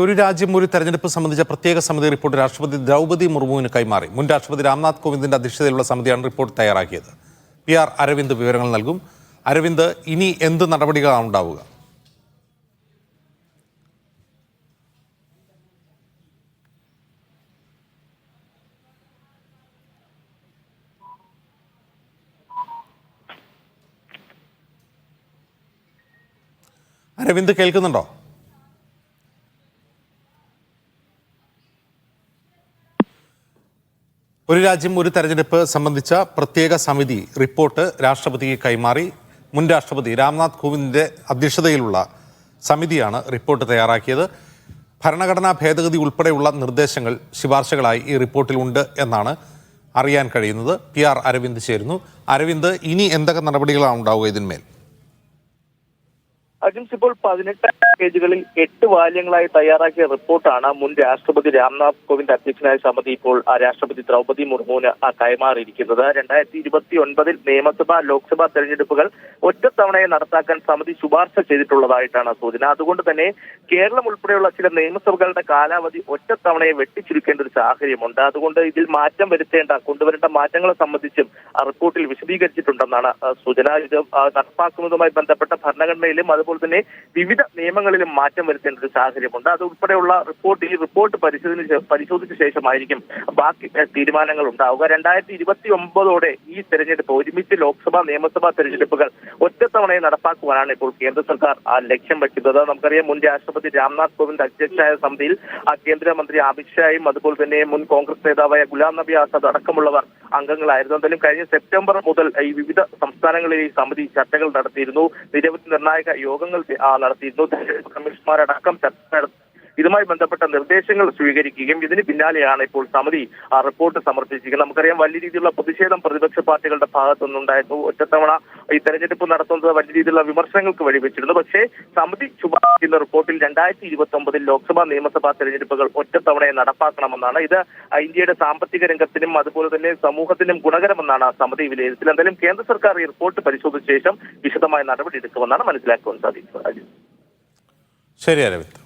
ഒരു രാജ്യം ഒരു തെരഞ്ഞെടുപ്പ് സംബന്ധിച്ച പ്രത്യേക സമിതി റിപ്പോർട്ട് രാഷ്ട്രപതി ദ്രൗപദി മുർമുവിന് കൈമാറി. മുൻ രാഷ്ട്രപതി രാംനാഥ് കോവിന്ദിന്റെ അധ്യക്ഷതയിലുള്ള സമിതിയാണ് റിപ്പോർട്ട് തയ്യാറാക്കിയത്. PR അരവിന്ദ് വിവരങ്ങൾ നൽകും. അരവിന്ദ്, ഇനി എന്ത് നടപടികളാണ് ഉണ്ടാവുക? അരവിന്ദ്, കേൾക്കുന്നുണ്ടോ? ഒരു രാജ്യം ഒരു തെരഞ്ഞെടുപ്പ് സംബന്ധിച്ച പ്രത്യേക സമിതി റിപ്പോർട്ട് രാഷ്ട്രപതിക്ക് കൈമാറി. മുൻ രാഷ്ട്രപതി രാംനാഥ് കോവിന്ദിന്റെ അധ്യക്ഷതയിലുള്ള സമിതിയാണ് റിപ്പോർട്ട് തയ്യാറാക്കിയത്. ഭരണഘടനാ ഭേദഗതി ഉൾപ്പെടെയുള്ള നിർദ്ദേശങ്ങൾ ശുപാർശകളായി ഈ റിപ്പോർട്ടിലുണ്ട് എന്നാണ് അറിയാൻ കഴിയുന്നത്. PR അരവിന്ദ് ചേരുന്നു. അരവിന്ദ്, ഇനി എന്തൊക്കെ നടപടികളാണ് ഉണ്ടാവുക ഇതിന്മേൽ? അജിംസ്, ഇപ്പോൾ 18 പേജുകളിൽ 8 വാല്യങ്ങളായി തയ്യാറാക്കിയ റിപ്പോർട്ടാണ് മുൻ രാഷ്ട്രപതി രാംനാഥ് കോവിന്ദ് അധ്യക്ഷനായ സമിതി ഇപ്പോൾ രാഷ്ട്രപതി ദ്രൗപദി മുർമുവിന് കൈമാറിയിരിക്കുന്നത്. 2029 നിയമസഭാ ലോക്സഭാ തെരഞ്ഞെടുപ്പുകൾ ഒറ്റത്തവണയെ നടത്താക്കാൻ സമിതി ശുപാർശ ചെയ്തിട്ടുള്ളതായിട്ടാണ് സൂചന. അതുകൊണ്ട് തന്നെ കേരളം ഉൾപ്പെടെയുള്ള ചില നിയമസഭകളുടെ കാലാവധി ഒറ്റത്തവണയെ വെട്ടിച്ചുരുക്കേണ്ട ഒരു സാഹചര്യമുണ്ട്. അതുകൊണ്ട് ഇതിൽ മാറ്റം കൊണ്ടുവരേണ്ട മാറ്റങ്ങളെ സംബന്ധിച്ചും റിപ്പോർട്ടിൽ വിശദീകരിച്ചിട്ടുണ്ടെന്നാണ് സൂചന. ഇത് നടപ്പാക്കുന്നതുമായി ബന്ധപ്പെട്ട ഭരണഘടനയിലും അതുപോലെ തന്നെ വിവിധ നിയമങ്ങളിലും മാറ്റം വരുത്തേണ്ട ഒരു സാഹചര്യമുണ്ട്. അതുൾപ്പെടെയുള്ള ഈ റിപ്പോർട്ട് പരിശോധിച്ച ശേഷമായിരിക്കും ബാക്കി തീരുമാനങ്ങൾ ഉണ്ടാവുക. 2029 ഈ തെരഞ്ഞെടുപ്പ് ഒരുമിച്ച് ലോക്സഭാ നിയമസഭാ തെരഞ്ഞെടുപ്പുകൾ ഒറ്റത്തവണയെ നടപ്പാക്കുവാനാണ് ഇപ്പോൾ കേന്ദ്ര സർക്കാർ ലക്ഷ്യം വയ്ക്കുന്നത്. നമുക്കറിയാം, മുൻ രാഷ്ട്രപതി രാംനാഥ് കോവിന്ദ് അധ്യക്ഷനായ സമിതിയിൽ കേന്ദ്രമന്ത്രി അമിത്ഷായും അതുപോലെ തന്നെ മുൻ കോൺഗ്രസ് നേതാവായ ഗുലാം നബി ആസാദ് അടക്കമുള്ളവർ അംഗങ്ങളായിരുന്നു. എന്തായാലും കഴിഞ്ഞ സെപ്റ്റംബർ മുതൽ ഈ വിവിധ സംസ്ഥാനങ്ങളിൽ ഈ സമിതി ചർച്ചകൾ നടത്തിയിരുന്നു. നിരവധി നിർണായക യോഗങ്ങൾ നടത്തിയിരുന്നു. തെരഞ്ഞെടുപ്പ് കമ്മീഷണർമാരടക്കം ചർച്ച നടത്തി ഇതുമായി ബന്ധപ്പെട്ട നിർദ്ദേശങ്ങൾ സ്വീകരിക്കുകയും ഇതിന് പിന്നാലെയാണ് ഇപ്പോൾ സമിതി റിപ്പോർട്ട് സമർപ്പിച്ചിരിക്കുന്നത്. നമുക്കറിയാം, വലിയ രീതിയിലുള്ള പ്രതിഷേധം പ്രതിപക്ഷ പാർട്ടികളുടെ ഭാഗത്തുനിന്നുണ്ടായിരുന്നു. ഒറ്റത്തവണ ഈ തെരഞ്ഞെടുപ്പ് നടത്തുന്നത് വലിയ രീതിയിലുള്ള വിമർശനങ്ങൾക്ക് വഴിവെച്ചിരുന്നു. പക്ഷേ സമിതി ശുപാർശ ചെയ്യുന്ന റിപ്പോർട്ടിൽ 2029 ലോക്സഭാ നിയമസഭാ തെരഞ്ഞെടുപ്പുകൾ ഒറ്റത്തവണയെ നടപ്പാക്കണമെന്നാണ്. ഇത് ഇന്ത്യയുടെ സാമ്പത്തിക രംഗത്തിനും അതുപോലെ തന്നെ സമൂഹത്തിനും ഗുണകരമെന്നാണ് സമിതി വിലയിരുത്തൽ. എന്തായാലും കേന്ദ്ര സർക്കാർ ഈ റിപ്പോർട്ട് പരിശോധിച്ച ശേഷം വിശദമായ നടപടി എടുക്കുമെന്നാണ് മനസ്സിലാക്കുവാൻ സാധിക്കുന്നത്. ശരി അരവിന്ദ്.